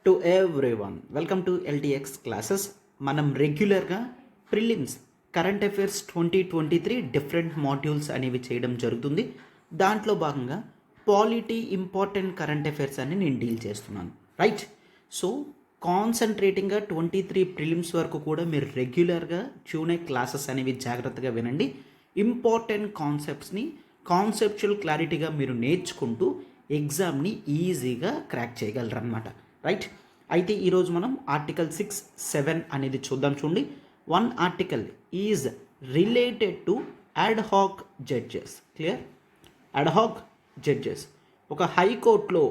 To everyone welcome to LTX classes. మనం రెగ్యులర్గా prelims current affairs 2023 different modules అనేవి చేయడం జరుగుతుంది. దాంట్లో భాగంగా పాలిటీ ఇంపార్టెంట్ కరెంట్ అఫైర్స్ అని నేను డీల్ చేస్తున్నాను, రైట్? సో కాన్సన్ట్రేటింగ్గా 23 ప్రిలిమ్స్ వరకు కూడా మీరు రెగ్యులర్గా ట్యూనే క్లాసెస్ అనేవి జాగ్రత్తగా వినండి. ఇంపార్టెంట్ కాన్సెప్ట్స్ని కాన్సెప్చువల్ క్లారిటీగా మీరు నేర్చుకుంటూ ఎగ్జామ్ని ఈజీగా క్రాక్ చేయగలరన్నమాట, రైట్? అయితే ఈరోజు మనం ఆర్టికల్ 6, 7 అనేది చూద్దాం. చూడండి, one article is related to ad hoc judges. Clear? Ad hoc judges, ఒక హైకోర్టులో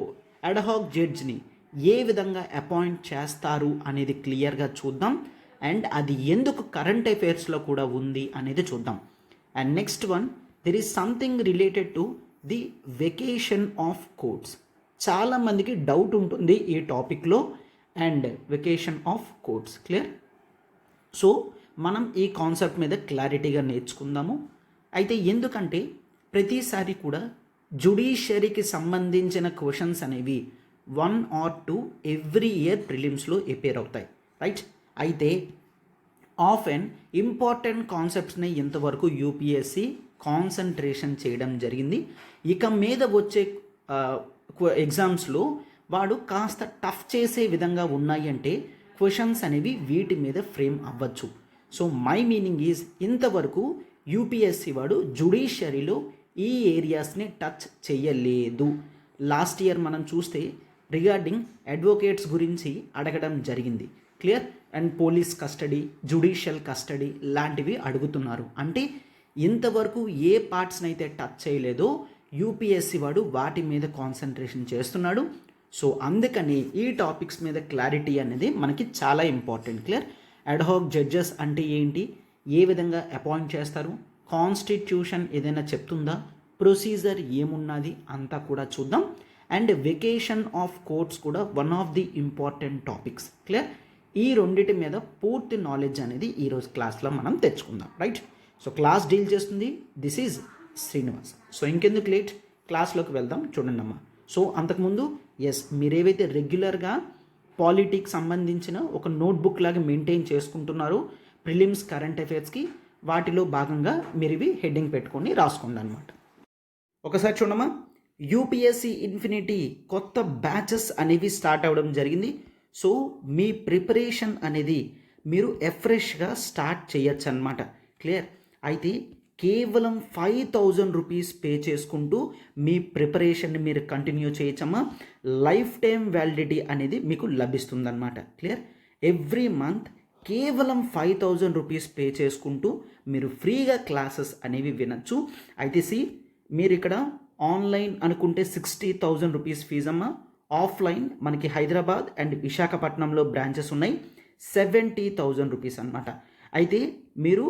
అడ్హాక్ జడ్జ్ని ఏ విధంగా అపాయింట్ చేస్తారు అనేది క్లియర్గా చూద్దాం. అండ్ అది ఎందుకు కరెంట్ అఫైర్స్లో కూడా ఉంది అనేది చూద్దాం. And next one, there is something related to the vacation of courts. చాలామందికి డౌట్ ఉంటుంది ఈ టాపిక్లో, and vacation of courts. Clear? So మనం ఈ కాన్సెప్ట్ మీద క్లారిటీగా నేర్చుకుందాము. అయితే ఎందుకంటే ప్రతిసారి కూడా జ్యుడిషియరీకి సంబంధించిన క్వశ్చన్స్ అనేవి 1 or 2 ఎవ్రీ ఇయర్ ప్రిలిమ్స్లో అపేర్ అవుతాయి, రైట్? అయితే ఆఫెన్ ఇంపార్టెంట్ కాన్సెప్ట్స్ని ఇంతవరకు యూపీఎస్సి కాన్సన్ట్రేషన్ చేయడం జరిగింది. ఇక మీద వచ్చే ఎగ్జామ్స్లో వాడు కాస్త టఫ్ చేసే విధంగా ఉన్నాయి అంటే క్వశ్చన్స్ అనేవి వీటి మీద ఫ్రేమ్ అవ్వచ్చు. సో మై మీనింగ్ ఈజ్, ఇంతవరకు యూపీఎస్సి వాడు జ్యుడిషియరీలో ఈ ఏరియాస్ని టచ్ చేయలేదు. లాస్ట్ ఇయర్ మనం చూస్తే రిగార్డింగ్ అడ్వకేట్స్ గురించి అడగడం జరిగింది. Clear? And police custody, judicial custody లాంటివి అడుగుతున్నారు. అంటే ఇంతవరకు ఏ పార్ట్స్ని అయితే టచ్ చేయలేదో యూపీఎస్సి వాడు వాటి మీద కాన్సన్ట్రేషన్ చేస్తున్నాడు. సో అందుకని ఈ టాపిక్స్ మీద క్లారిటీ అనేది మనకి చాలా ఇంపార్టెంట్. క్లియర్? అడ్హాక్ జడ్జెస్ అంటే ఏంటి, ఏ విధంగా అపాయింట్ చేస్తారు, కాన్స్టిట్యూషన్ ఏదైనా చెప్తుందా, ప్రొసీజర్ ఏమున్నది అంతా కూడా చూద్దాం. అండ్ వెకేషన్ ఆఫ్ కోర్ట్స్ కూడా one of the important topics. Clear? ఈ రెండింటి మీద పూర్తి నాలెడ్జ్ అనేది ఈరోజు క్లాస్లో మనం తెచ్చుకుందాం, రైట్? సో క్లాస్ డీల్ చేస్తుంది దిస్ ఈజ్ శ్రీనివాస్. సో ఇంకెందుకు లేట్, క్లాస్లోకి వెళ్దాం. చూడండి అమ్మా. సో అంతకుముందు మీరేవైతే రెగ్యులర్గా పాలిటిక్స్ సంబంధించిన ఒక నోట్బుక్ లాగా మెయింటైన్ చేసుకుంటున్నారో ప్రిలిమ్స్ కరెంట్ అఫైర్స్కి, వాటిలో భాగంగా మీరు ఇవి హెడ్డింగ్ పెట్టుకొని రాసుకోండి అనమాట. ఒకసారి చూడమ్మా, యూపీఎస్సి ఇన్ఫినిటీ కొత్త బ్యాచెస్ అనేవి స్టార్ట్ అవ్వడం జరిగింది. సో మీ ప్రిపరేషన్ అనేది మీరు ఎఫ్రెష్గా స్టార్ట్ చేయొచ్చు అనమాట. క్లియర్? అయితే కేవలం 5,000 రూపీస్ పే చేసుకుంటూ మీ ప్రిపరేషన్ని మీరు కంటిన్యూ చేయొచ్చమ్మా. లైఫ్ టైం వ్యాలిడిటీ అనేది మీకు లభిస్తుందన్నమాట. క్లియర్? ఎవ్రీ మంత్ కేవలం 5,000 రూపీస్ పే చేసుకుంటూ మీరు ఫ్రీగా క్లాసెస్ అనేవి వినొచ్చు. అయితే మీరు ఇక్కడ ఆన్లైన్ అనుకుంటే 60,000 రూపీస్ ఫీజమ్మా. ఆఫ్లైన్ మనకి హైదరాబాద్ అండ్ విశాఖపట్నంలో బ్రాంచెస్ ఉన్నాయి, 70,000 రూపీస్ అనమాట. అయితే మీరు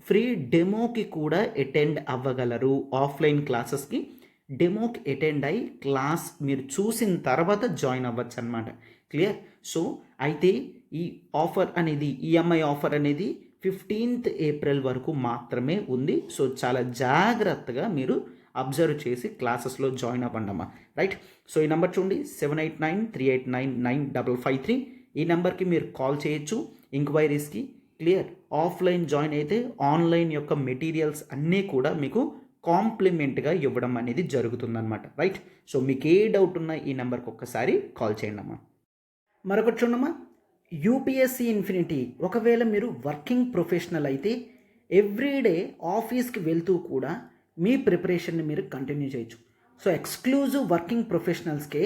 ఫ్రీ డెమోకి కూడా అటెండ్ అవ్వగలరు. ఆఫ్లైన్ క్లాసెస్కి డెమోకి అటెండ్ అయ్యి క్లాస్ మీరు చూసిన తర్వాత జాయిన్ అవ్వచ్చు అనమాట. క్లియర్? సో అయితే ఈ ఆఫర్ అనేది, ఈఎంఐ ఆఫర్ అనేది 15th ఏప్రిల్ వరకు మాత్రమే ఉంది. సో చాలా జాగ్రత్తగా మీరు అబ్జర్వ్ చేసి క్లాసెస్లో జాయిన్ అవ్వండమ్మా, రైట్? సో ఈ నెంబర్ చూడండి, 7893899553. ఈ నెంబర్కి మీరు కాల్ చేయొచ్చు ఎంక్వైరీస్కి. క్లియర్? ఆఫ్లైన్ జాయిన్ అయితే ఆన్లైన్ యొక్క మెటీరియల్స్ అన్నీ కూడా మీకు కాంప్లిమెంట్గా ఇవ్వడం అనేది జరుగుతుందన్నమాట, రైట్? సో మీకు ఏ డౌట్ ఉన్నా ఈ నెంబర్కి ఒక్కసారి కాల్ చేయండి అమ్మా. మరొకటి చూడమ్మా, యూపీఎస్సి ఇన్ఫినిటీ ఒకవేళ మీరు వర్కింగ్ ప్రొఫెషనల్ అయితే ఎవ్రీడే ఆఫీస్కి వెళ్తూ కూడా మీ ప్రిపరేషన్ని మీరు కంటిన్యూ చేయొచ్చు. సో ఎక్స్క్లూజివ్ వర్కింగ్ ప్రొఫెషనల్స్కే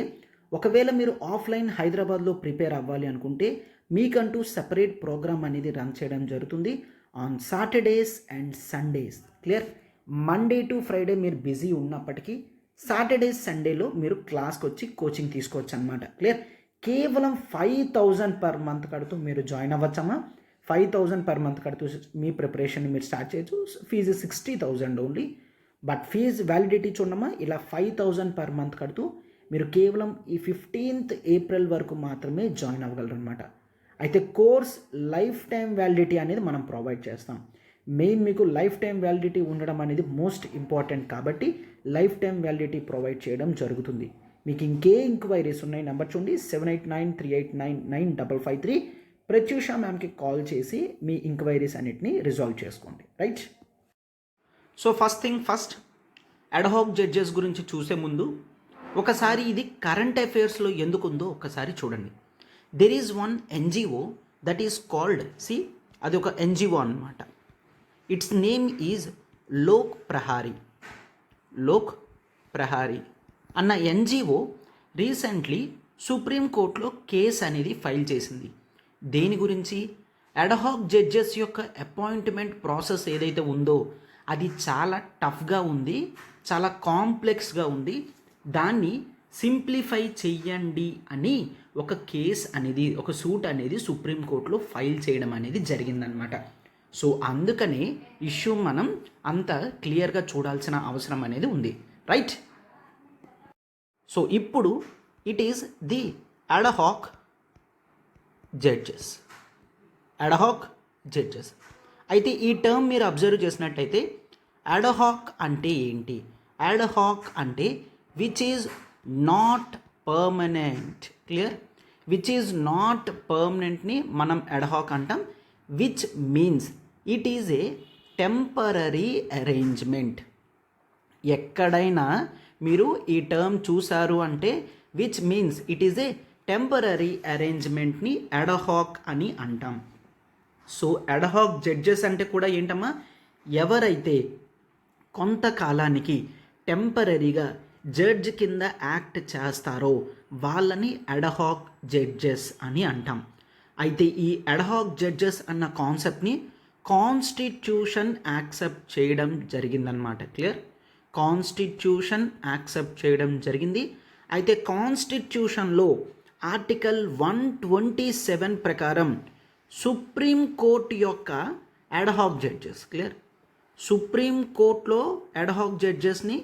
ఒకవేళ మీరు ఆఫ్లైన్ హైదరాబాద్లో ప్రిపేర్ అవ్వాలి అనుకుంటే మీకంటూ సెపరేట్ ప్రోగ్రామ్ అనేది రన్ చేయడం జరుగుతుంది on Saturdays and Sundays. Clear? Monday to Friday మీరు బిజీ ఉన్నప్పటికీ సాటర్డేస్ సండేలో మీరు క్లాస్కి వచ్చి కోచింగ్ తీసుకోవచ్చు అనమాట. క్లియర్? కేవలం 5,000 పర్ మంత్ కడుతూ మీరు జాయిన్ అవ్వచ్చమ్మా. 5,000 పర్ మంత్ కడుతూ మీ ప్రిపరేషన్ మీరు స్టార్ట్ చేయొచ్చు. Fee 60,000 only. But fee validity చూడమ్మా, ఇలా 5,000 పర్ మంత్ కడుతూ మీరు కేవలం ఈ 15th ఏప్రిల్ వరకు మాత్రమే జాయిన్ అవ్వగలరు అనమాట. అయితే కోర్స్ లైఫ్ టైం వ్యాలిడిటీ అనేది మనం ప్రొవైడ్ చేస్తాం. మెయిన్ మీకు లైఫ్ టైం వ్యాలిడిటీ ఉండడం అనేది మోస్ట్ ఇంపార్టెంట్ కాబట్టి లైఫ్ టైం వ్యాలిడిటీ ప్రొవైడ్ చేయడం జరుగుతుంది. మీకు ఇంకే ఎంక్వైరీస్ ఉన్నాయి నెంబర్ చూడండి 7893899553. ప్రత్యూష మ్యామ్కి కాల్ చేసి మీ ఎంక్వైరీస్ అన్నిటిని రిజాల్వ్ చేసుకోండి. Right. So first thing first, ad hoc judges గురించి చూసే ముందు ఒకసారి ఇది కరెంట్ అఫైర్స్లో ఎందుకు ఉందో ఒకసారి చూడండి. There is one NGO that is called, అది ఒక ఎన్జిఓ అన్నమాట. ఇట్స్ నేమ్ ఈజ్ లోక్ ప్రహారీ అన్న ఎన్జిఓ రీసెంట్లీ సుప్రీంకోర్టులో కేసు అనేది ఫైల్ చేసింది. దేని గురించి? అడ్హాక్ జడ్జెస్ యొక్క అపాయింట్మెంట్ ప్రాసెస్ ఏదైతే ఉందో అది చాలా టఫ్గా ఉంది, చాలా కాంప్లెక్స్గా ఉంది, దాన్ని సింప్లిఫై చెయ్యండి అని ఒక కేస్ అనేది, ఒక సూట్ అనేది సుప్రీంకోర్టులో ఫైల్ చేయడం అనేది జరిగిందనమాట. సో అందుకనే ఇష్యూ మనం అంత క్లియర్గా చూడాల్సిన అవసరం అనేది ఉంది. రైట్. సో ఇప్పుడు it is the ad hoc judges. అయితే ఈ టర్మ్ మీరు అబ్జర్వ్ చేసినట్టయితే అడ్హాక్ అంటే ఏంటి? అడ్హాక్ అంటే which is not permanent. Clear? Which is not పర్మనెంట్ని మనం అడ్హాక్ అంటాం. Which means it is a temporary arrangement. ఎక్కడైనా మీరు ఈ టర్మ్ చూసారు అంటే which means it is a temporary అరేంజ్మెంట్ని అడ్హాక్ అని అంటాం. సో అడ్హాక్ జడ్జెస్ అంటే కూడా ఏంటమ్మా, ఎవరైతే కొంతకాలానికి టెంపరరీగా జడ్జ్ కింద యాక్ట్ చేస్తారో వాళ్ళని అడ్హాక్ జడ్జెస్ అని అంటాం. అయితే ఈ అడ్హాక్ జడ్జెస్ అన్న కాన్సెప్ట్ని కాన్స్టిట్యూషన్ యాక్సెప్ట్ చేయడం జరిగిందనమాట. క్లియర్? కాన్స్టిట్యూషన్ యాక్సెప్ట్ చేయడం జరిగింది. అయితే కాన్స్టిట్యూషన్లో ఆర్టికల్ 127 ప్రకారం సుప్రీంకోర్టు యొక్క అడ్హాక్ జడ్జెస్, క్లియర్, సుప్రీంకోర్టులో అడ్హాక్ జడ్జెస్ని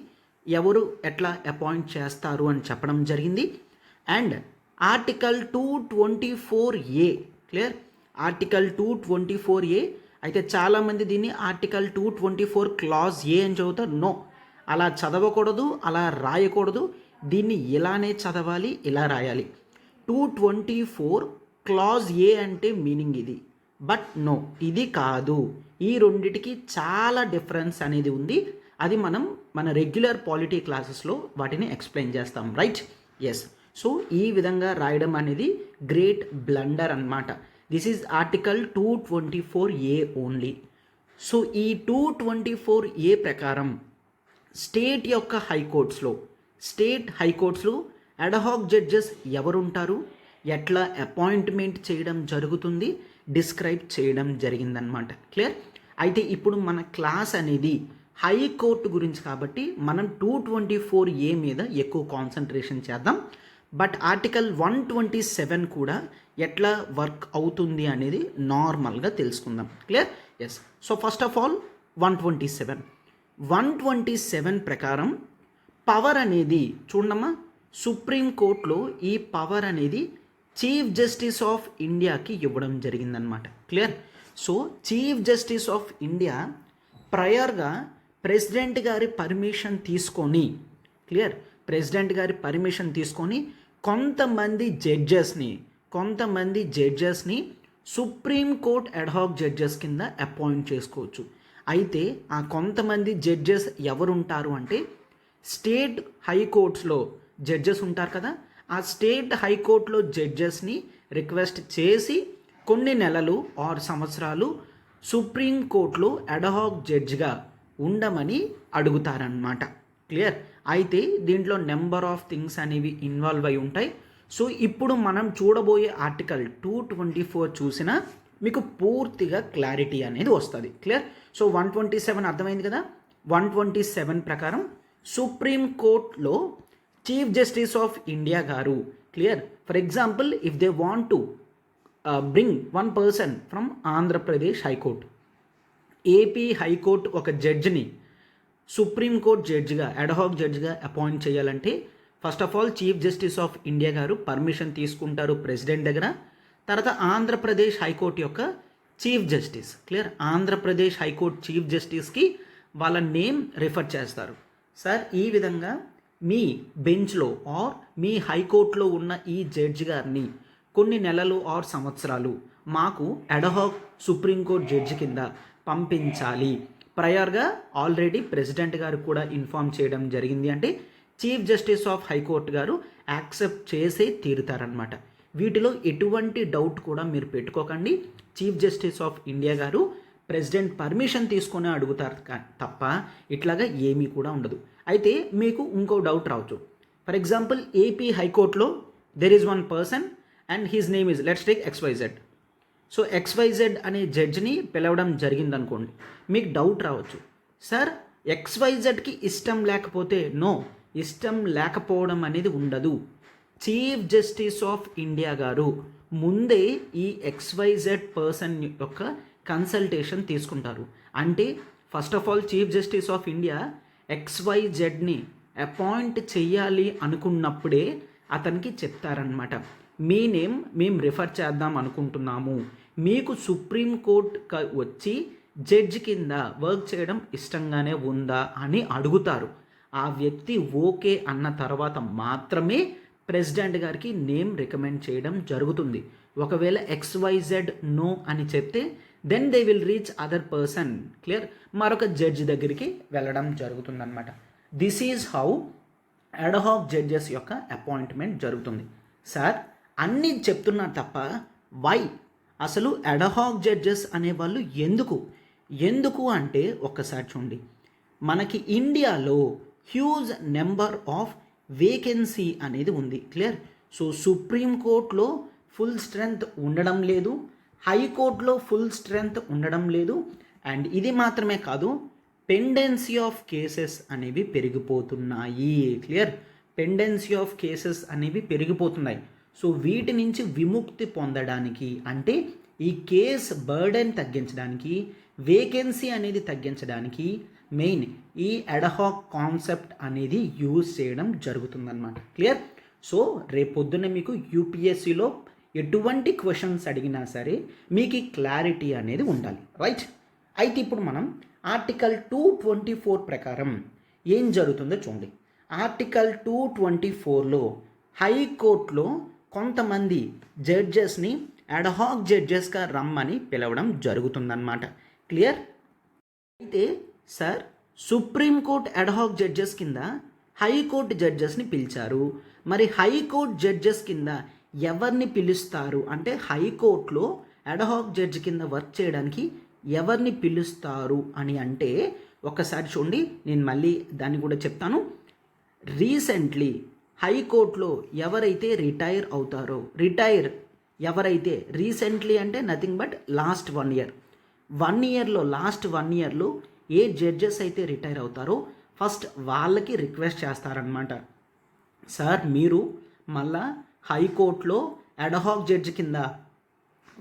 ఎవరు ఎట్లా అపాయింట్ చేస్తారు అని చెప్పడం జరిగింది. And article 224A, clear, article 224A. అయితే చాలామంది దీన్ని ఆర్టికల్ 224 క్లాజ్ ఏ అని చదువుతారు. నో, అలా చదవకూడదు, అలా రాయకూడదు. దీన్ని ఇలానే చదవాలి, ఇలా రాయాలి. 224 క్లాజ్ ఏ అంటే మీనింగ్ ఇది, బట్ నో, ఇది కాదు. ఈ రెండిటికి చాలా డిఫరెన్స్ అనేది ఉంది. అది మనం మన రెగ్యులర్ పాలిటీ క్లాసెస్లో వాటిని ఎక్స్ప్లెయిన్ చేస్తాం. రైట్? ఎస్. సో ఈ విధంగా రాయడం అనేది గ్రేట్ బ్లండర్ అన్నమాట. This is article 224A only. So ఈ 224A ప్రకారం స్టేట్ యొక్క హైకోర్ట్స్లో అడ్హాక్ జడ్జెస్ ఎవరుంటారు, ఎట్లా అపాయింట్మెంట్ చేయడం జరుగుతుంది, డిస్క్రైబ్ చేయడం జరిగిందనమాట. క్లియర్? అయితే ఇప్పుడు మన క్లాస్ అనేది హైకోర్టు గురించి కాబట్టి మనం 224A మీద ఎక్కువ కాన్సన్ట్రేషన్ చేద్దాం. బట్ ఆర్టికల్ 127 కూడా ఎట్లా వర్క్ అవుతుంది అనేది నార్మల్గా తెలుసుకుందాం. Clear? Yes. So first of all 127 ప్రకారం పవర్ అనేది చూడమ్మా, సుప్రీంకోర్టులో ఈ పవర్ అనేది చీఫ్ జస్టిస్ ఆఫ్ ఇండియాకి ఇవ్వడం జరిగిందనమాట. Clear? So chief justice of India ప్రయర్గా ప్రెసిడెంట్ గారి పర్మిషన్ తీసుకొని, క్లియర్, ప్రెసిడెంట్ గారి పర్మిషన్ తీసుకొని కొంతమంది జడ్జెస్ని సుప్రీంకోర్టు అడ్హాక్ జడ్జెస్ కింద అపాయింట్ చేసుకోవచ్చు. అయితే ఆ కొంతమంది జడ్జెస్ ఎవరుంటారు అంటే స్టేట్ హైకోర్ట్స్లో జడ్జెస్ ఉంటారు కదా, ఆ స్టేట్ హైకోర్టులో జడ్జెస్ని రిక్వెస్ట్ చేసి కొన్ని నెలలు ఆరు సంవత్సరాలు సుప్రీంకోర్టులో అడ్హాక్ జడ్జిగా ఉండమని అడుగుతారనమాట. క్లియర్? అయితే దీంట్లో నెంబర్ ఆఫ్ థింగ్స్ అనేవి ఇన్వాల్వ్ అయి ఉంటాయి. సో ఇప్పుడు మనం చూడబోయే ఆర్టికల్ 224 చూసినా మీకు పూర్తిగా క్లారిటీ అనేది వస్తుంది. క్లియర్? సో 127 అర్థమైంది కదా. 127 ప్రకారం సుప్రీంకోర్టులో చీఫ్ జస్టిస్ ఆఫ్ ఇండియా గారు, clear, for example if they want to bring one person from Andhra Pradesh high court, AP high court ఒక జడ్జిని సుప్రీంకోర్టు జడ్జిగా, అడ్హాక్ జడ్జిగా అపాయింట్ చేయాలంటే first of all chief justice of India గారు పర్మిషన్ తీసుకుంటారు ప్రెసిడెంట్ దగ్గర. తర్వాత ఆంధ్రప్రదేశ్ హైకోర్టు యొక్క chief justice, clear, Andhra Pradesh high court chief జస్టిస్కి వాళ్ళ నేమ్ రిఫర్ చేస్తారు. సార్ ఈ విధంగా మీ బెంచ్లో ఆర్ మీ హైకోర్టులో ఉన్న ఈ జడ్జి గారిని కొన్ని నెలలు ఆర్ సంవత్సరాలు మాకు అడ్హాక్ సుప్రీంకోర్టు జడ్జి కింద పంపించాలి, ప్రయర్గా ఆల్రెడీ ప్రెసిడెంట్ గారు కూడా ఇన్ఫామ్ చేయడం జరిగింది అంటే చీఫ్ జస్టిస్ ఆఫ్ హైకోర్టు గారు యాక్సెప్ట్ చేసే తీరుతారనమాట. వీటిలో ఎటువంటి డౌట్ కూడా మీరు పెట్టుకోకండి. చీఫ్ జస్టిస్ ఆఫ్ ఇండియా గారు ప్రెసిడెంట్ పర్మిషన్ తీసుకొని అడుగుతారు తప్ప ఇట్లాగా ఏమీ కూడా ఉండదు. అయితే మీకు ఇంకో డౌట్ రావచ్చు. ఫర్ ఎగ్జాంపుల్ ఏపీ హైకోర్టులో there is one person and his name is let's take XYZ. So XYZ అనే జడ్జిని పిలవడం జరిగిందనుకోండి, మీకు డౌట్ రావచ్చు, సార్ XYZకి ఇష్టం లేకపోతే నో, ఇష్టం లేకపోవడం అనేది ఉండదు. చీఫ్ జస్టిస్ ఆఫ్ ఇండియా గారు ముందే ఈ XYZ పర్సన్ యొక్క కన్సల్టేషన్ తీసుకుంటారు. అంటే first of all chief justice of India XYZని అపాయింట్ చెయ్యాలి అనుకున్నప్పుడే అతనికి చెప్తారనమాట, మీ నేమ్ మేము రిఫర్ చేద్దాం అనుకుంటున్నాము, మీకు సుప్రీంకోర్టు వచ్చి జడ్జి కింద వర్క్ చేయడం ఇష్టంగానే ఉందా అని అడుగుతారు. ఆ వ్యక్తి ఓకే అన్న తర్వాత మాత్రమే ప్రెసిడెంట్ గారికి నేమ్ రికమెండ్ చేయడం జరుగుతుంది. ఒకవేళ XYZ నో అని చెప్తే then they will reach other person, clear, మరొక జడ్జి దగ్గరికి వెళ్ళడం జరుగుతుందన్నమాట. This is how ad hoc judges యొక్క అపాయింట్మెంట్ జరుగుతుంది. సార్ అన్నీ చెప్తున్నారు తప్ప వై, అసలు అడ్హాక్ జడ్జెస్ అనేవాళ్ళు ఎందుకు అంటే ఒక్కసారి చూడండి, మనకి ఇండియాలో హ్యూజ్ నెంబర్ ఆఫ్ వేకెన్సీ అనేది ఉంది, క్లియర్. సో సుప్రీంకోర్టులో ఫుల్ స్ట్రెంగ్త్ ఉండడం లేదు, హైకోర్టులో ఫుల్ స్ట్రెంగ్త్ ఉండడం లేదు, అండ్ ఇది మాత్రమే కాదు, పెండెన్సీ ఆఫ్ కేసెస్ అనేవి పెరిగిపోతున్నాయి, క్లియర్. పెండెన్సీ ఆఫ్ కేసెస్ అనేవి పెరిగిపోతున్నాయి. సో వీటి నుంచి విముక్తి పొందడానికి అంటే ఈ కేస్ బర్డెన్ తగ్గించడానికి, వేకెన్సీ అనేది తగ్గించడానికి మెయిన్ ఈ అడ్హాక్ కాన్సెప్ట్ అనేది యూజ్ చేయడం జరుగుతుందన్నమాట, క్లియర్. సో రేపొద్దున మీకు యూపీఎస్సీలో ఎటువంటి క్వశ్చన్స్ అడిగినా సరే మీకు ఈ క్లారిటీ అనేది ఉండాలి, రైట్. అయితే ఇప్పుడు మనం ఆర్టికల్ 224 ప్రకారం ఏం జరుగుతుందో చూడండి. ఆర్టికల్ 224లో హైకోర్టులో కొంతమంది జడ్జెస్ని అడ్హాక్ జడ్జెస్గా రమ్మని పిలవడం జరుగుతుందన్నమాట, క్లియర్. అయితే సార్ సుప్రీంకోర్టు అడ్హాక్ జడ్జెస్ కింద హైకోర్టు జడ్జెస్ని పిలిచారు, మరి హైకోర్టు జడ్జెస్ కింద ఎవరిని పిలుస్తారు అంటే హైకోర్టులో అడ్హాక్ జడ్జి కింద వర్క్ చేయడానికి ఎవరిని పిలుస్తారు అని అంటే ఒక్కసారి చూడండి, నేను మళ్ళీ దాన్ని కూడా చెప్తాను. రీసెంట్లీ హైకోర్టులో ఎవరైతే రిటైర్ అవుతారో, ఎవరైతే రీసెంట్లీ అంటే nothing but last 1 year, last 1 yearలో ఏ జడ్జెస్ అయితే రిటైర్ అవుతారో ఫస్ట్ వాళ్ళకి రిక్వెస్ట్ చేస్తారనమాట, సార్ మీరు మళ్ళా హైకోర్టులో అడ్హాక్ జడ్జి కింద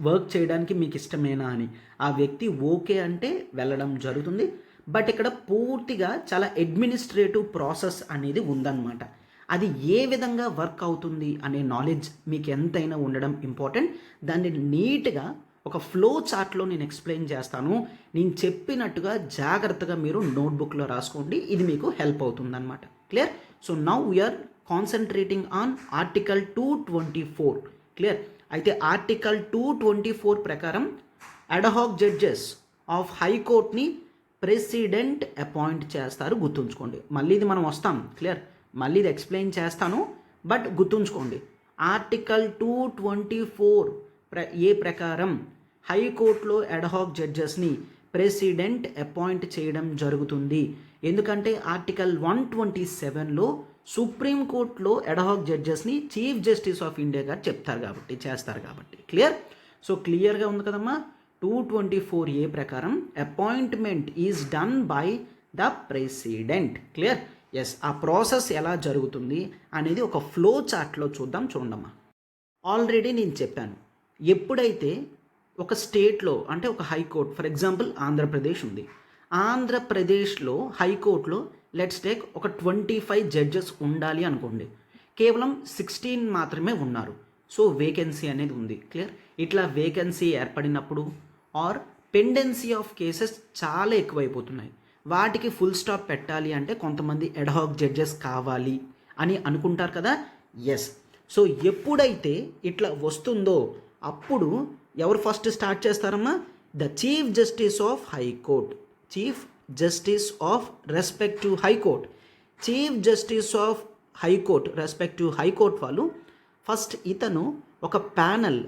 వర్క్ చేయడానికి మీకు ఇష్టమేనా అని. ఆ వ్యక్తి ఓకే అంటే వెళ్ళడం జరుగుతుంది. బట్ ఇక్కడ పూర్తిగా చాలా అడ్మినిస్ట్రేటివ్ ప్రాసెస్ అనేది ఉందన్నమాట. అది ఏ విధంగా వర్క్ అవుతుంది అనే నాలెడ్జ్ మీకు ఎంతైనా ఉండడం ఇంపార్టెంట్. దాన్ని నీట్గా ఒక ఫ్లో చార్ట్లో నేను ఎక్స్ప్లెయిన్ చేస్తాను. నేను చెప్పినట్టుగా జాగ్రత్తగా మీరు నోట్బుక్లో రాసుకోండి, ఇది మీకు హెల్ప్ అవుతుంది అనమాట, clear. So now we are concentrating on article 224, clear. అయితే ఆర్టికల్ 224 ప్రకారం అడ్హాక్ జడ్జెస్ ఆఫ్ హైకోర్ట్ని ప్రెసిడెంట్ అపాయింట్ చేస్తారు, గుర్తుంచుకోండి. మళ్ళీ ఇది మనం వస్తాం, క్లియర్, మళ్ళీ ఇది ఎక్స్ప్లెయిన్ చేస్తాను, బట్ గుర్తుంచుకోండి. ఆర్టికల్ 224 ఏ ప్రకారం హైకోర్టులో అడ్హాక్ జడ్జెస్ని ప్రెసిడెంట్ అపాయింట్ చేయడం జరుగుతుంది. ఎందుకంటే ఆర్టికల్ 127లో సుప్రీంకోర్టులో అడ్హాక్ జడ్జెస్ని చీఫ్ జస్టిస్ ఆఫ్ ఇండియా గారు చేస్తారు కాబట్టి, క్లియర్. సో క్లియర్గా ఉంది కదమ్మా. 224A ప్రకారం appointment is done by the president, clear. Yes, ఆ ప్రాసెస్ ఎలా జరుగుతుంది అనేది ఒక ఫ్లో చార్ట్లో చూడమ్మా. ఆల్రెడీ నేను చెప్పాను, ఎప్పుడైతే ఒక స్టేట్లో అంటే ఒక హైకోర్టు, ఫర్ ఎగ్జాంపుల్ ఆంధ్రప్రదేశ్ ఉంది, ఆంధ్రప్రదేశ్లో హైకోర్టులో లెట్స్ టేక్ ఒక 25 జడ్జెస్ ఉండాలి అనుకోండి, కేవలం 16 మాత్రమే ఉన్నారు. సో వేకెన్సీ అనేది ఉంది, క్లియర్. ఇట్లా వేకెన్సీ ఏర్పడినప్పుడు ఆర్ పెండెన్సీ ఆఫ్ కేసెస్ చాలా ఎక్కువైపోతున్నాయి, వాటికి ఫుల్ స్టాప్ పెట్టాలి అంటే కొంతమంది ఎడ్హాక్ జడ్జెస్ కావాలి అని అనుకుంటారు కదా. ఎస్, సో ఎప్పుడైతే ఇట్లా వస్తుందో అప్పుడు ఎవరు ఫస్ట్ స్టార్ట్ చేస్తారమ్మా? The chief justice of high court, chief justice of respective high court, chief justice of high court respective high court వాళ్ళు ఫస్ట్ ఇతను ఒక ప్యానల్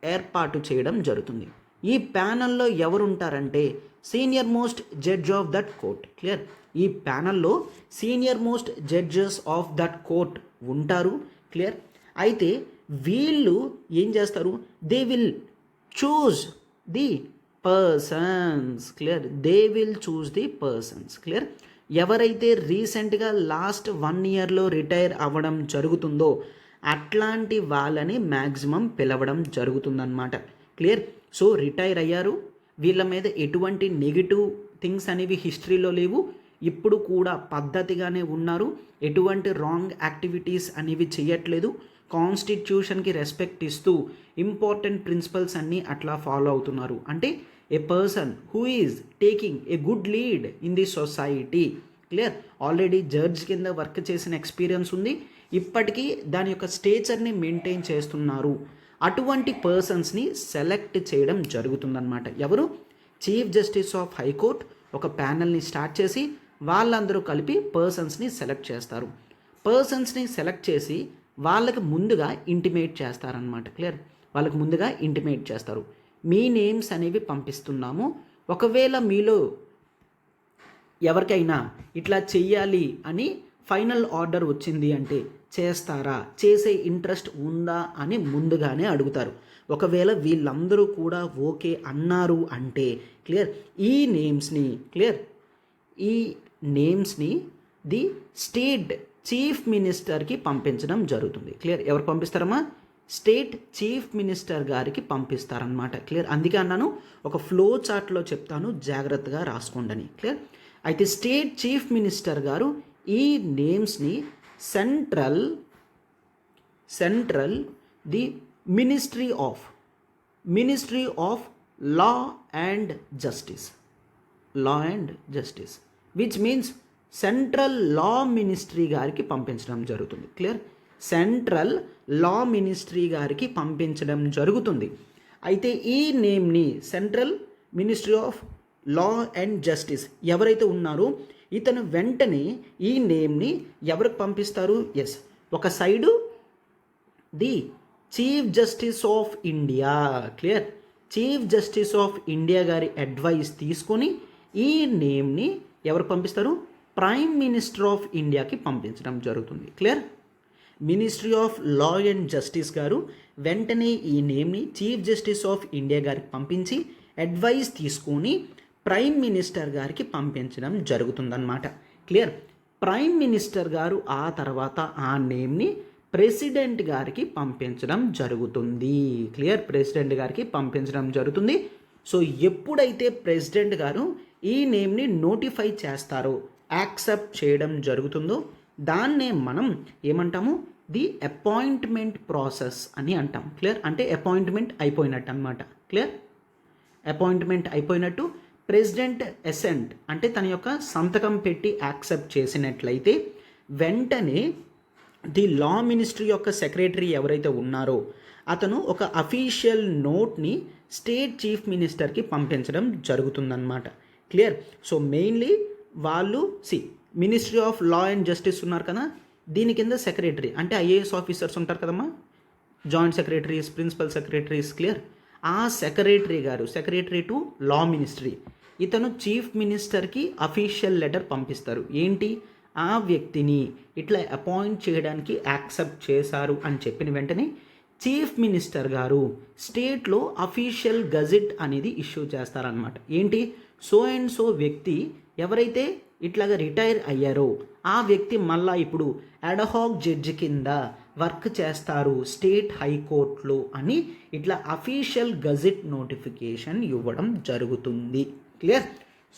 ఏర్పాటు చేయడం జరుగుతుంది. ఈ ప్యానల్లో ఎవరు ఉంటారంటే senior most judge of that court. Clear? ఈ ప్యానల్లో senior most judges of that court ఉంటారు. క్లియర్? అయితే వీళ్ళు ఏం చేస్తారు? They will choose the persons. Clear? They will choose the persons. Clear? ఎవరైతే రీసెంట్గా లాస్ట్ 1 ఇయర్లో రిటైర్ అవ్వడం జరుగుతుందో అట్లాంటి వాళ్ళని మ్యాక్సిమం పిలవడం జరుగుతుందన్నమాట. క్లియర్? సో రిటైర్ అయ్యారు, వీళ్ళ మీద ఎటువంటి నెగిటివ్ థింగ్స్ అనేవి హిస్టరీలో లేవు, ఇప్పుడు కూడా పద్ధతిగానే ఉన్నారు, ఎటువంటి రాంగ్ యాక్టివిటీస్ అనేవి చేయట్లేదు, కాన్స్టిట్యూషన్కి రెస్పెక్ట్ ఇస్తూ ఇంపార్టెంట్ ప్రిన్సిపల్స్ అన్నీ అట్లా ఫాలో అవుతున్నారు. అంటే a person who is taking a good lead in the society. Clear? Already judge కింద వర్క్ చేసిన ఎక్స్పీరియన్స్ ఉంది, ఇప్పటికీ దాని యొక్క స్టేచర్ని మెయింటైన్ చేస్తున్నారు. అటువంటి పర్సన్స్ని సెలెక్ట్ చేయడం జరుగుతుందన్నమాట. ఎవరు? చీఫ్ జస్టిస్ ఆఫ్ హైకోర్ట్ ఒక ప్యానల్ని స్టార్ట్ చేసి వాళ్ళందరూ కలిపి పర్సన్స్ని సెలెక్ట్ చేస్తారు. పర్సన్స్ని సెలెక్ట్ చేసి వాళ్ళకి ముందుగా ఇంటిమేట్ చేస్తారనమాట. క్లియర్? వాళ్ళకి ముందుగా ఇంటిమేట్ చేస్తారు, మీ నేమ్స్ అనేవి పంపిస్తున్నాము, ఒకవేళ మీలో ఎవరికైనా ఇట్లా చెయ్యాలి అని ఫైనల్ ఆర్డర్ వచ్చింది అంటే చేస్తారా, చేసే ఇంట్రెస్ట్ ఉందా అని ముందుగానే అడుగుతారు. ఒకవేళ వీళ్ళందరూ కూడా ఓకే అన్నారు అంటే క్లియర్, ఈ నేమ్స్ని ది స్టేట్ చీఫ్ మినిస్టర్కి పంపించడం జరుగుతుంది. క్లియర్? ఎవరు పంపిస్తారమ్మా? స్టేట్ చీఫ్ మినిస్టర్ గారికి పంపిస్తారనమాట. క్లియర్? అందుకే అన్నాను ఒక ఫ్లో చార్ట్లో చెప్తాను, జాగ్రత్తగా రాసుకోండి. క్లియర్? అయితే స్టేట్ చీఫ్ మినిస్టర్ గారు ఈ నేమ్స్ని central the ministry of law and justice which means central law ministry గారికి పంపించడం జరుగుతుంది. క్లియర్? సెంట్రల్ లా మినిస్ట్రీ గారికి పంపించడం జరుగుతుంది. అయితే ఈ నేమ్ని central ministry of law and justice ఎవరైతే ఉన్నారో ఇతను వెంటనే ఈ నేమ్ని ఎవరికి పంపిస్తారు? ఎస్, ఒక side the chief justice of India. Clear? Chief justice of India గారి అడ్వైస్ తీసుకొని ఈ నేమ్ని ఎవరు పంపిస్తారు? ప్రైమ్ మినిస్టర్ ఆఫ్ ఇండియాకి పంపించడం జరుగుతుంది. Clear? Ministry of law and justice గారు వెంటనే ఈ నేమ్ని చీఫ్ జస్టిస్ ఆఫ్ ఇండియా గారికి పంపించి అడ్వైస్ తీసుకొని ప్రైమ్ మినిస్టర్ గారికి పంపించడం జరుగుతుందన్నమాట. క్లియర్? ప్రైమ్ మినిస్టర్ గారు ఆ తర్వాత ఆ నేమ్ని ప్రెసిడెంట్ గారికి పంపించడం జరుగుతుంది. క్లియర్? ప్రెసిడెంట్ గారికి పంపించడం జరుగుతుంది. సో ఎప్పుడైతే ప్రెసిడెంట్ గారు ఈ నేమ్ని నోటిఫై చేస్తారో, యాక్సెప్ట్ చేయడం జరుగుతుందో దాన్నే మనం ఏమంటాము? ది అపాయింట్మెంట్ ప్రాసెస్ అని అంటాం. క్లియర్? అంటే అపాయింట్మెంట్ అయిపోయినట్టు అనమాట. క్లియర్? అపాయింట్మెంట్ అయిపోయినట్టు. ప్రెసిడెంట్ అసెంట్ అంటే తన యొక్క సంతకం పెట్టి యాక్సెప్ట్ చేసినట్లయితే వెంటనే ది లా మినిస్ట్రీ యొక్క సెక్రటరీ ఎవరైతే ఉన్నారో అతను ఒక అఫీషియల్ నోట్ని స్టేట్ చీఫ్ మినిస్టర్కి పంపించడం జరుగుతుందన్నమాట. క్లియర్? సో మెయిన్లీ వాళ్ళు ministry of law and justice ఉన్నారు కదా, దీని కింద సెక్రటరీ అంటే ఐఏఎస్ ఆఫీసర్స్ ఉంటారు కదమ్మా, joint secretaries, principal secretaries. Clear? ఆ సెక్రటరీ టు లా మినిస్ట్రీ ఇతను చీఫ్ మినిస్టర్కి అఫీషియల్ లెటర్ పంపిస్తారు. ఏంటి? ఆ వ్యక్తిని ఇట్లా అపాయింట్ చేయడానికి యాక్సెప్ట్ చేశారు అని చెప్పిన వెంటనే చీఫ్ మినిస్టర్ గారు స్టేట్లో అఫీషియల్ గజెట్ అనేది ఇష్యూ చేస్తారనమాట. ఏంటి? సో అండ్ సో వ్యక్తి ఎవరైతే ఇట్లాగా రిటైర్ అయ్యారో ఆ వ్యక్తి మళ్ళా ఇప్పుడు అడ్హాక్ జడ్జి కింద వర్క్ చేస్తారు స్టేట్ హైకోర్టులో అని ఇట్లా అఫీషియల్ గజెట్ నోటిఫికేషన్ ఇవ్వడం జరుగుతుంది. క్లియర్?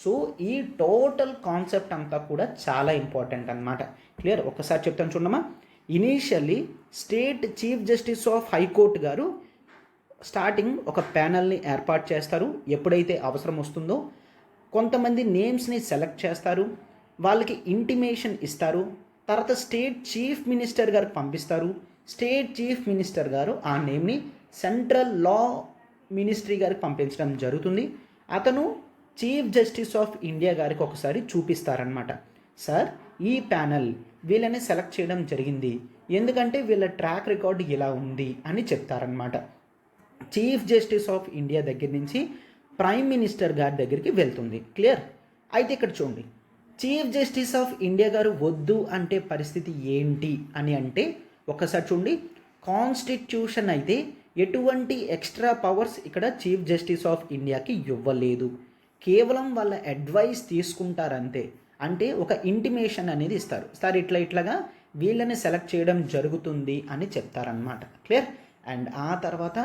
సో ఈ టోటల్ కాన్సెప్ట్ అంతా కూడా చాలా ఇంపార్టెంట్ అన్నమాట. క్లియర్? ఒకసారి చెప్తాను చూడమ్మా. Initially state chief justice of high court గారు స్టార్టింగ్ ఒక ప్యానల్ని ఏర్పాటు చేస్తారు. ఎప్పుడైతే అవసరం వస్తుందో కొంతమంది నేమ్స్ని సెలెక్ట్ చేస్తారు, వాళ్ళకి ఇంటిమేషన్ ఇస్తారు, తర్వాత స్టేట్ చీఫ్ మినిస్టర్ గారికి పంపిస్తారు. స్టేట్ చీఫ్ మినిస్టర్ గారు ఆ నేమ్ని సెంట్రల్ లా మినిస్ట్రీ గారికి పంపించడం జరుగుతుంది. అతను చీఫ్ జస్టిస్ ఆఫ్ ఇండియా గారికి ఒకసారి చూపిస్తారనమాట. సార్, ఈ ప్యానల్ వీళ్ళని సెలెక్ట్ చేయడం జరిగింది, ఎందుకంటే వీళ్ళ ట్రాక్ రికార్డు ఇలా ఉంది అని చెప్తారనమాట. చీఫ్ జస్టిస్ ఆఫ్ ఇండియా దగ్గర నుంచి ప్రైమ్ మినిస్టర్ గారి దగ్గరికి వెళ్తుంది. క్లియర్? అయితే ఇక్కడ చూడండి, చీఫ్ జస్టిస్ ఆఫ్ ఇండియా గారు వద్దు అంటే పరిస్థితి ఏంటి అని అంటే, ఒకసారి చూడండి, కాన్స్టిట్యూషన్ అయితే ఎటువంటి ఎక్స్ట్రా పవర్స్ ఇక్కడ చీఫ్ జస్టిస్ ఆఫ్ ఇండియాకి ఇవ్వలేదు, కేవలం వాళ్ళ అడ్వైస్ తీసుకుంటారంతే. అంటే ఒక ఇంటిమేషన్ అనేది ఇస్తారు, సార్ ఇట్లాగా వీళ్ళని సెలెక్ట్ చేయడం జరుగుతుంది అని చెప్తారనమాట. క్లియర్? అండ్ ఆ తర్వాత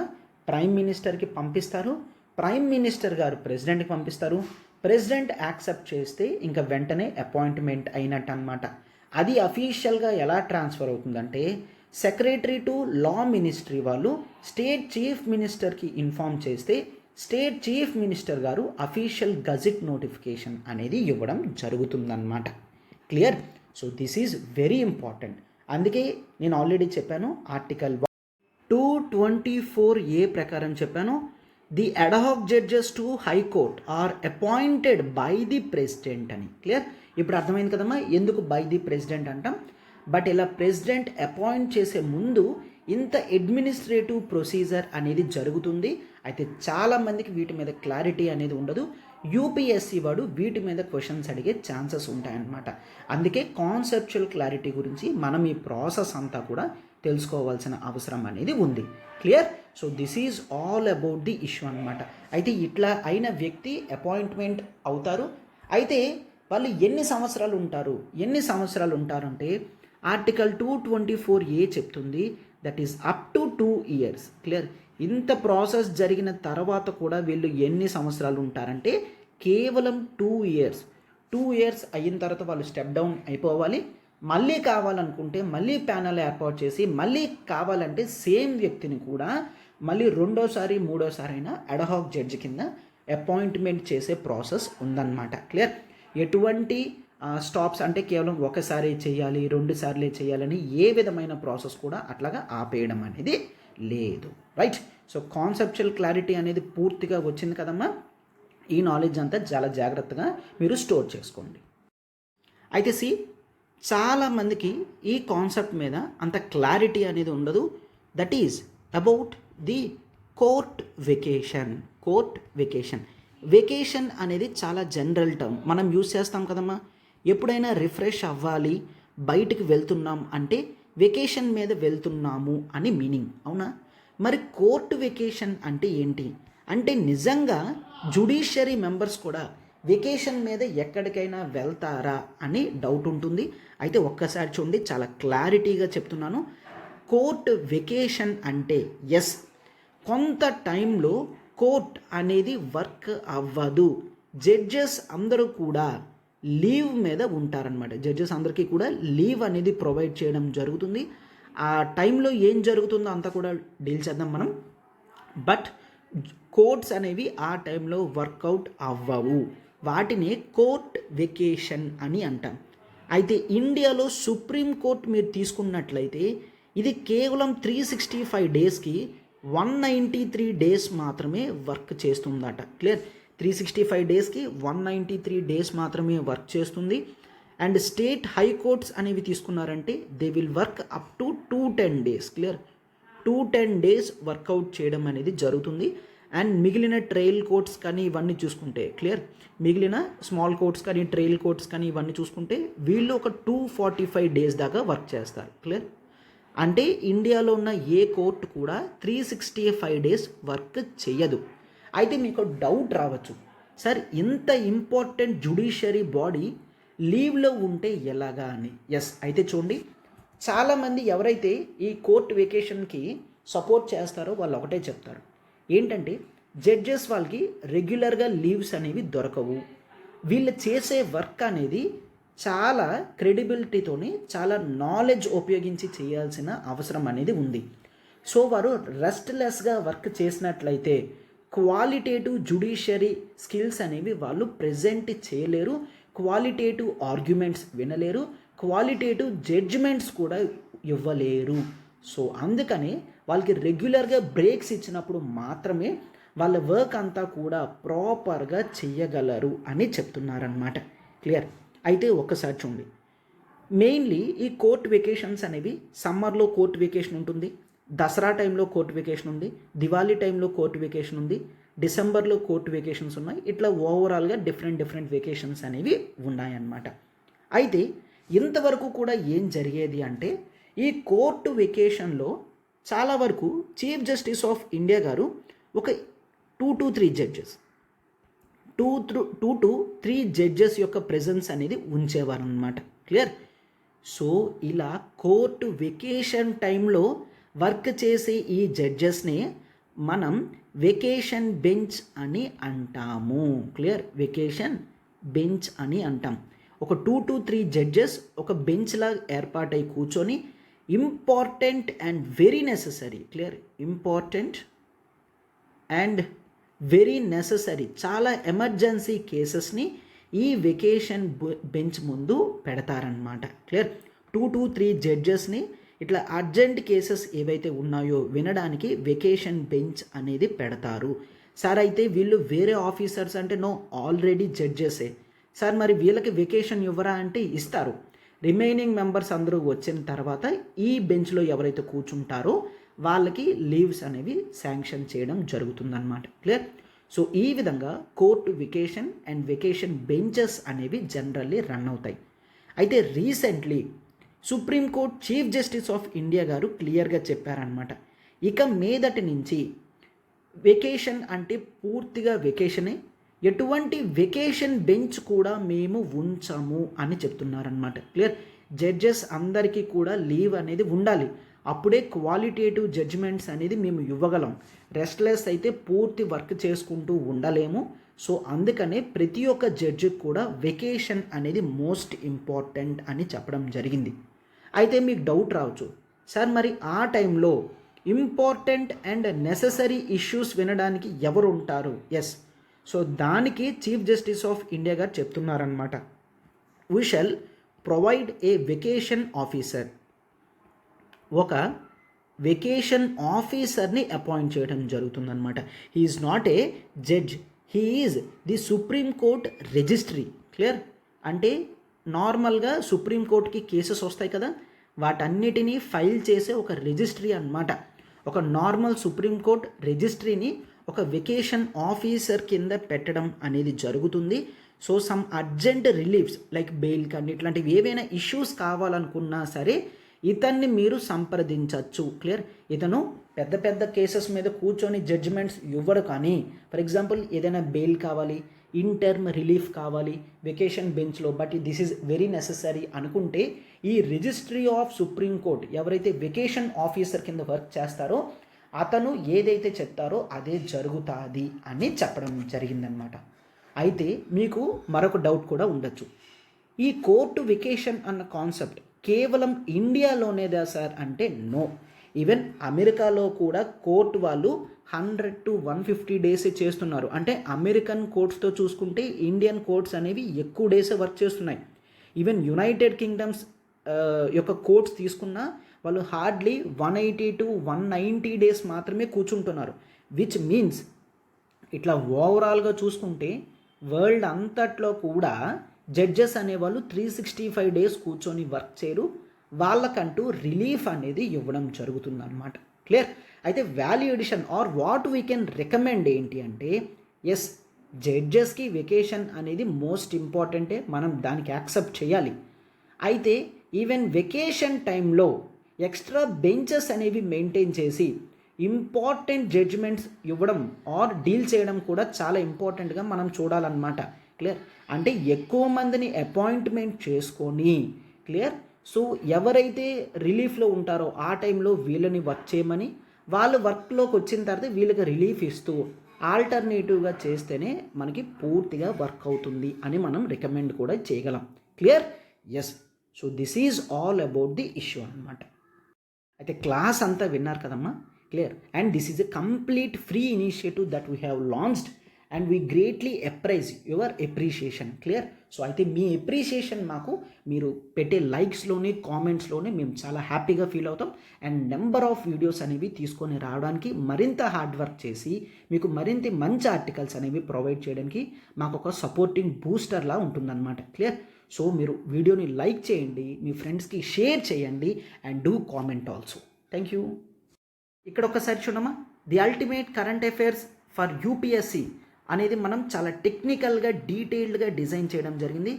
ప్రైమ్ మినిస్టర్కి పంపిస్తారు, ప్రైమ్ మినిస్టర్ గారు ప్రెసిడెంట్కి పంపిస్తారు, ప్రెసిడెంట్ యాక్సెప్ట్ చేస్తే ఇంకా వెంటనే అపాయింట్మెంట్ అయినట్టు అనమాట. అది అఫీషియల్గా ఎలా ట్రాన్స్ఫర్ అవుతుందంటే, సెక్రటరీ టు లా మినిస్ట్రీ వాళ్ళు స్టేట్ చీఫ్ మినిస్టర్కి ఇన్ఫామ్ చేస్తే స్టేట్ చీఫ్ మినిస్టర్ గారు అఫీషియల్ గజెట్ నోటిఫికేషన్ అనేది ఇవ్వడం జరుగుతుందన్నమాట. Clear? So this is very important. అందుకే నేను ఆల్రెడీ చెప్పాను, ఆర్టికల్ 224A ప్రకారం చెప్పాను, the ad hoc judges to high court are appointed by the president అని. క్లియర్? ఇప్పుడు అర్థమైంది కదమ్మా ఎందుకు బై ది ప్రెసిడెంట్ అంటాం. బట్ ఇలా ప్రెసిడెంట్ అపాయింట్ చేసే ముందు ఇంత అడ్మినిస్ట్రేటివ్ ప్రొసీజర్ అనేది జరుగుతుంది. అయితే చాలామందికి వీటి మీద క్లారిటీ అనేది ఉండదు. యూపీఎస్సీ వాడు వీటి మీద క్వశ్చన్స్ అడిగే ఛాన్సెస్ ఉంటాయన్నమాట. అందుకే కాన్సెప్చువల్ క్లారిటీ గురించి మనం ఈ ప్రాసెస్ అంతా కూడా తెలుసుకోవాల్సిన అవసరం అనేది ఉంది. Clear? So this is all about the issue అనమాట. అయితే ఇట్లా అయిన వ్యక్తి అపాయింట్మెంట్ అవుతారు. అయితే వాళ్ళు ఎన్ని సంవత్సరాలు ఉంటారంటే ఆర్టికల్ 224A చెప్తుంది, that is up to 2 years. Clear? ఇంత ప్రాసెస్ జరిగిన తర్వాత కూడా వీళ్ళు ఎన్ని సంవత్సరాలు ఉంటారంటే కేవలం 2 years. 2 years అయిన తర్వాత వాళ్ళు స్టెప్ డౌన్ అయిపోవాలి. మళ్ళీ కావాలనుకుంటే మళ్ళీ ప్యానల్ ఏర్పాటు చేసి మళ్ళీ కావాలంటే సేమ్ వ్యక్తిని కూడా మళ్ళీ రెండోసారి మూడోసారి అయినా అడ్హాక్ జడ్జి కింద అపాయింట్మెంట్ చేసే ప్రాసెస్ ఉందన్నమాట. క్లియర్? ఎటువంటి స్టాప్స్ అంటే కేవలం ఒకసారి చేయాలి, 2 సార్లే చేయాలని ఏ విధమైన ప్రాసెస్ కూడా అట్లాగా ఆపేయడం అనేది లేదు. రైట్? సో కాన్సెప్చువల్ క్లారిటీ అనేది పూర్తిగా వచ్చింది కదమ్మా. ఈ నాలెడ్జ్ అంతా చాలా జాగ్రత్తగా మీరు స్టోర్ చేసుకోండి. అయితే చాలామందికి ఈ కాన్సెప్ట్ మీద అంత క్లారిటీ అనేది ఉండదు. That is about the court vacation. Vacation అనేది చాలా జనరల్ టర్మ్, మనం యూజ్ చేస్తాం కదమ్మా. ఎప్పుడైనా రిఫ్రెష్ అవ్వాలి, బయటికి వెళ్తున్నాం అంటే వెకేషన్ మీద వెళ్తున్నాము అని మీనింగ్, అవునా? మరి కోర్టు వెకేషన్ అంటే ఏంటి అంటే, నిజంగా జ్యుడిషియరీ మెంబర్స్ కూడా వెకేషన్ మీద ఎక్కడికైనా వెళ్తారా అని డౌట్ ఉంటుంది. అయితే ఒక్కసారి చూడండి, చాలా క్లారిటీగా చెప్తున్నాను. కోర్ట్ వెకేషన్ అంటే ఎస్, కొంత టైంలో కోర్ట్ అనేది వర్క్ అవ్వదు, జడ్జెస్ అందరూ కూడా లీవ్ మీద ఉంటారనమాట. జడ్జెస్ అందరికీ కూడా లీవ్ అనేది ప్రొవైడ్ చేయడం జరుగుతుంది. ఆ టైంలో ఏం జరుగుతుందో అంతా కూడా డీల్ చేద్దాం మనం. బట్ కోర్ట్స్ అనేవి ఆ టైంలో వర్కౌట్ అవ్వవు, వాటిని కోర్ట్ వెకేషన్ అని అంటాం. అయితే ఇండియాలో సుప్రీం కోర్ట్ మీరు తీసుకున్నట్లయితే ఇది కేవలం 365 డేస్కి 193 డేస్ మాత్రమే వర్క్ చేస్తుందట. క్లియర్? 365 డేస్కి 193 డేస్ మాత్రమే వర్క్ చేస్తుంది. అండ్ స్టేట్ హైకోర్ట్స్ అనేవి తీసుకున్నారంటే they will work up to 210 days. Clear? 210 days work out చేయడం అనేది జరుగుతుంది. అండ్ మిగిలిన ట్రయల్ కోర్ట్స్ కానీ ఇవన్నీ చూసుకుంటే, క్లియర్, మిగిలిన స్మాల్ కోర్ట్స్ కానీ ట్రయల్ కోర్ట్స్ కానీ ఇవన్నీ చూసుకుంటే వీళ్ళు ఒక 245 డేస్ దాకా వర్క్ చేస్తారు. క్లియర్? అంటే ఇండియాలో ఉన్న ఏ కోర్టు కూడా 365 డేస్ వర్క్ చేయదు. అయితే మీకు డౌట్ రావచ్చు, సార్ ఇంత ఇంపార్టెంట్ జ్యుడిషియరీ బాడీ లీవ్లో ఉంటే ఎలాగా అని. ఎస్, అయితే చూడండి, చాలామంది ఎవరైతే ఈ కోర్ట్ వెకేషన్కి సపోర్ట్ చేస్తారో వాళ్ళు ఒకటే చెప్తారు, ఏంటంటే జడ్జెస్ వాళ్ళకి రెగ్యులర్గా లీవ్స్ అనేవి దొరకవు, వీళ్ళు చేసే వర్క్ అనేది చాలా క్రెడిబిలిటీతోని చాలా నాలెడ్జ్ ఉపయోగించి చేయాల్సిన అవసరం అనేది ఉంది. సో వారు రెస్ట్లెస్గా వర్క్ చేసినట్లయితే క్వాలిటేటివ్ జ్యుడిషియరీ స్కిల్స్ అనేవి వాళ్ళు ప్రజెంట్ చేయలేరు, క్వాలిటేటివ్ ఆర్గ్యుమెంట్స్ వినలేరు, క్వాలిటేటివ్ జడ్జిమెంట్స్ కూడా ఇవ్వలేరు. సో అందుకని వాళ్ళకి రెగ్యులర్గా బ్రేక్స్ ఇచ్చినప్పుడు మాత్రమే వాళ్ళ వర్క్ అంతా కూడా ప్రాపర్గా చెయ్యగలరు అని చెప్తున్నారనమాట. క్లియర్? అయితే ఒక్కసారి చూడండి, మెయిన్లీ ఈ కోర్ట్ వెకేషన్స్ అనేవి సమ్మర్లో కోర్ట్ వెకేషన్ ఉంటుంది, దసరా టైంలో కోర్ట్ వెకేషన్ ఉంది, దివాళీ టైంలో కోర్ట్ వెకేషన్ ఉంది, డిసెంబర్లో కోర్ట్ వెకేషన్స్ ఉన్నాయి. ఇట్లా ఓవరాల్గా డిఫరెంట్ వెకేషన్స్ అనేవి ఉన్నాయన్నమాట. అయితే ఇంతవరకు కూడా ఏం జరిగేది అంటే ఈ కోర్టు వెకేషన్లో చాలా వరకు చీఫ్ జస్టిస్ ఆఫ్ ఇండియా గారు ఒక 2 to 3 జడ్జెస్ 2 to 3 జడ్జెస్ యొక్క ప్రెజెన్స్ అనేది ఉంచేవారు అనమాట. క్లియర్? సో ఇలా కోర్టు వెకేషన్ టైంలో వర్క్ చేసే ఈ జడ్జెస్ని మనం వెకేషన్ బెంచ్ అని అంటాము. క్లియర్? వెకేషన్ బెంచ్ అని అంటాం. ఒక 2 to 3 జడ్జెస్ ఒక బెంచ్లా ఏర్పాటై కూర్చొని important and very necessary, clear, important and very necessary చాలా ఎమర్జెన్సీ కేసెస్ని ఈ వెకేషన్ బెంచ్ ముందు పెడతారనమాట. క్లియర్? 2 to 3 జడ్జెస్ని ఇట్లా అర్జెంట్ కేసెస్ ఏవైతే ఉన్నాయో వినడానికి వెకేషన్ బెంచ్ అనేది పెడతారు. సార్ అయితే వీళ్ళు వేరే ఆఫీసర్స్ అంటే నో, ఆల్రెడీ జడ్జెసే. సార్ మరి వీళ్ళకి వెకేషన్ ఇవ్వరా అంటే ఇస్తారు. రిమైనింగ్ మెంబర్స్ అందరూ వచ్చిన తర్వాత ఈ బెంచ్లో ఎవరైతే కూర్చుంటారో వాళ్ళకి లీవ్స్ అనేవి శాంక్షన్ చేయడం జరుగుతుందన్నమాట. క్లియర్? సో ఈ విధంగా court vacation and vacation benches అనేవి జనరల్లీ రన్ అవుతాయి. అయితే recently supreme court chief justice of India గారు క్లియర్గా చెప్పారనమాట, ఇక మీదటి నుంచి వెకేషన్ అంటే పూర్తిగా వెకేషనే, ఎటువంటి వెకేషన్ బెంచ్ కూడా మేము ఉంచము అని చెప్తున్నారనమాట. క్లియర్? జడ్జెస్ అందరికీ కూడా లీవ్ అనేది ఉండాలి, అప్పుడే క్వాలిటేటివ్ జడ్జిమెంట్స్ అనేది మేము ఇవ్వగలం. రెస్ట్లెస్ అయితే పూర్తి వర్క్ చేసుకుంటూ ఉండలేము. సో అందుకనే ప్రతి ఒక్క జడ్జికి కూడా వెకేషన్ అనేది మోస్ట్ ఇంపార్టెంట్ అని చెప్పడం జరిగింది. అయితే మీకు డౌట్ రావచ్చు, సార్ మరి ఆ టైంలో ఇంపార్టెంట్ అండ్ నెససరీ ఇష్యూస్ వినడానికి ఎవరు ఉంటారు? ఎస్, సో దానికి చీఫ్ జస్టిస్ ఆఫ్ ఇండియా గారు చెప్తున్నారనమాట, we shall provide a vacation officer. ఒక వెకేషన్ ఆఫీసర్ని అపాయింట్ చేయడం జరుగుతుందన్నమాట. He is not a judge, he is the supreme court registry. Clear? అంటే నార్మల్గా సుప్రీంకోర్టుకి కేసెస్ వస్తాయి కదా, వాటన్నిటినీ ఫైల్ చేసే ఒక రిజిస్ట్రీ అన్నమాట. ఒక నార్మల్ సుప్రీంకోర్టు రిజిస్ట్రీని ఒక వెకేషన్ ఆఫీసర్ కింద పెట్టడం అనేది జరుగుతుంది. So some urgent reliefs like bail కానీ ఇట్లాంటివి ఏవైనా ఇష్యూస్ కావాలనుకున్నా సరే ఇతన్ని మీరు సంప్రదించవచ్చు. క్లియర్? ఇతను పెద్ద పెద్ద కేసెస్ మీద కూర్చొని జడ్జిమెంట్స్ ఇవ్వరు, కానీ ఫర్ ఎగ్జాంపుల్ ఏదైనా బెయిల్ కావాలి, ఇన్ టర్మ్ రిలీఫ్ కావాలి వెకేషన్ బెంచ్లో, but this is very necessary అనుకుంటే ఈ రిజిస్ట్రీ ఆఫ్ సుప్రీం కోర్ట్ ఎవరైతే వెకేషన్ ఆఫీసర్ కింద వర్క్ చేస్తారో అతను ఏదైతే చెప్తారో అదే జరుగుతుంది అని చెప్పడం జరిగిందనమాట. అయితే మీకు మరొక డౌట్ కూడా ఉండొచ్చు, ఈ కోర్టు వెకేషన్ అన్న కాన్సెప్ట్ కేవలం ఇండియాలోనేదా సార్ అంటే నో, ఈవెన్ అమెరికాలో కూడా కోర్టు వాళ్ళు 100 to 150 డేసే చేస్తున్నారు. అంటే అమెరికన్ కోర్ట్స్తో చూసుకుంటే ఇండియన్ కోర్ట్స్ అనేవి ఎక్కువ డేసే వర్క్ చేస్తున్నాయి. ఈవెన్ యునైటెడ్ కింగ్డమ్స్ యొక్క కోర్ట్స్ తీసుకున్నా వాళ్ళు హార్డ్లీ 180 to 190 డేస్ మాత్రమే కూర్చుంటున్నారు. విచ్ మీన్స్ ఇట్లా ఓవరాల్గా చూసుకుంటే వరల్డ్ అంతట్లో కూడా జడ్జెస్ అనేవాళ్ళు 365 డేస్ కూర్చొని వర్క్ చేయరు, వాళ్ళకంటూ రిలీఫ్ అనేది ఇవ్వడం జరుగుతుందన్నమాట. క్లియర్? అయితే value addition or what we can recommend ఏంటి అంటే, ఎస్ జడ్జెస్కి వెకేషన్ అనేది మోస్ట్ ఇంపార్టెంటే, మనం దానికి యాక్సెప్ట్ చేయాలి. అయితే ఈవెన్ వెకేషన్ టైంలో ఎక్స్ట్రా బెంచెస్ అనేవి మెయింటైన్ చేసి ఇంపార్టెంట్ జడ్జిమెంట్స్ ఇవ్వడం ఆర్ డీల్ చేయడం కూడా చాలా ఇంపార్టెంట్గా మనం చూడాలన్నమాట. క్లియర్? అంటే ఎక్కువ మందిని అపాయింట్మెంట్ చేసుకొని, క్లియర్, సో ఎవరైతే రిలీఫ్లో ఉంటారో ఆ టైంలో వీళ్ళని వర్క్ చేయమని, వాళ్ళు వర్క్లోకి వచ్చిన తర్వాత వీళ్ళకి రిలీఫ్ ఇస్తూ ఆల్టర్నేటివ్గా చేస్తేనే మనకి పూర్తిగా వర్క్ అవుతుంది అని మనం రికమెండ్ కూడా చేయగలం. Clear? Yes, so this is all about the issue అనమాట. అయితే క్లాస్ అంతా విన్నారు కదమ్మా. Clear? And this is a complete free initiative that we have launched and we greatly appraise your appreciation. Clear? So అయితే మీ appreciation మాకు మీరు పెట్టే లైక్స్లోనే కామెంట్స్లోనే మేము చాలా హ్యాపీగా ఫీల్ అవుతాం. అండ్ నెంబర్ ఆఫ్ వీడియోస్ అనేవి తీసుకొని రావడానికి మరింత హార్డ్ వర్క్ చేసి మీకు మరింత మంచి ఆర్టికల్స్ అనేవి ప్రొవైడ్ చేయడానికి మాకు ఒక సపోర్టింగ్ బూస్టర్లా ఉంటుందన్నమాట. క్లియర్? సో మీరు వీడియోని లైక్ చేయండి, మీ ఫ్రెండ్స్కి షేర్ చేయండి and do comment also. Thank you. ఇక్కడ ఒకసారి చూడమ్మా, the ultimate current affairs for UPSC అనేది మనం చాలా టెక్నికల్గా డీటెయిల్డ్గా డిజైన్ చేయడం జరిగింది.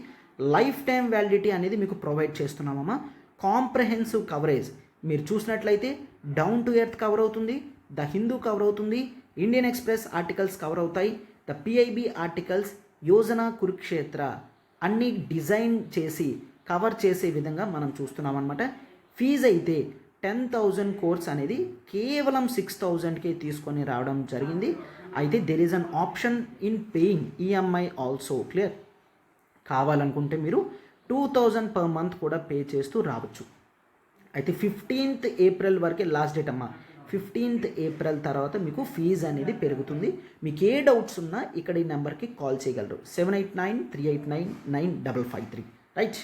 లైఫ్ టైం వ్యాలిడిటీ అనేది మీకు ప్రొవైడ్ చేస్తున్నామమ్మా. కాంప్రహెన్సివ్ కవరేజ్ మీరు చూసినట్లయితే డౌన్ టు ఎర్త్ కవర్ అవుతుంది, ద హిందూ కవర్ అవుతుంది, ఇండియన్ ఎక్స్ప్రెస్ ఆర్టికల్స్ కవర్ అవుతాయి, the PIB articles, Yojana Kurukshetra అన్నీ డిజైన్ చేసి కవర్ చేసే విధంగా మనం చూస్తున్నాం అనమాట. ఫీజు అయితే 10,000 కోర్స్ అనేది కేవలం 6,000కే తీసుకొని రావడం జరిగింది. అయితే there is an option in paying EMI also. Clear? కావాలనుకుంటే మీరు 2,000 పర్ మంత్ కూడా పే చేస్తూ రావచ్చు. అయితే 15th ఏప్రిల్ వరకే లాస్ట్ డేట్ అమ్మా. 15th ఏప్రిల్ తర్వాత మీకు ఫీజు అనేది పెరుగుతుంది. మీకు ఏ డౌట్స్ ఉన్నా ఇక్కడ ఈ నెంబర్కి కాల్ చేయగలరు. 78938999553. రైట్?